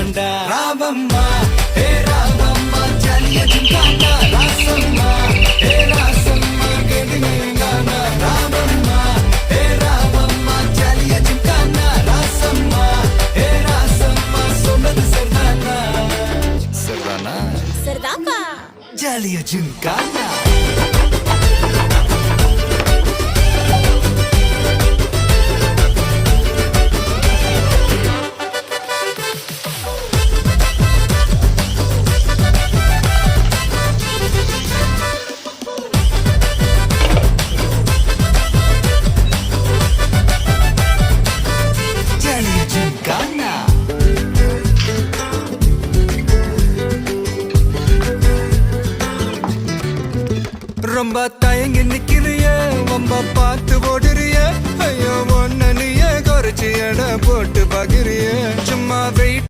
தாண்டா ராமம்மா ஹே ராமம்மா ஜாலியா ஜிம்கானா ராசம்மா ஹே ராசம்மா கேடுங்கானா ராமம்மா ஹே ராமம்மா ஜாலியா ஜிம்கானா ராசம்மா ஹே ராசம்மா சொன்னது சரிதானா சரிதானா சரிதாப்பா. ஜாலியா ஜிம்கானா ரொம்ப தயங்கி நிக்கிறிய ரொம்ப பார்த்து ஓடுறிய ஐயோ ஒன்ன நீயே குறைச்சி எடை போட்டு பாக்குறிய சும்மா வெயிட்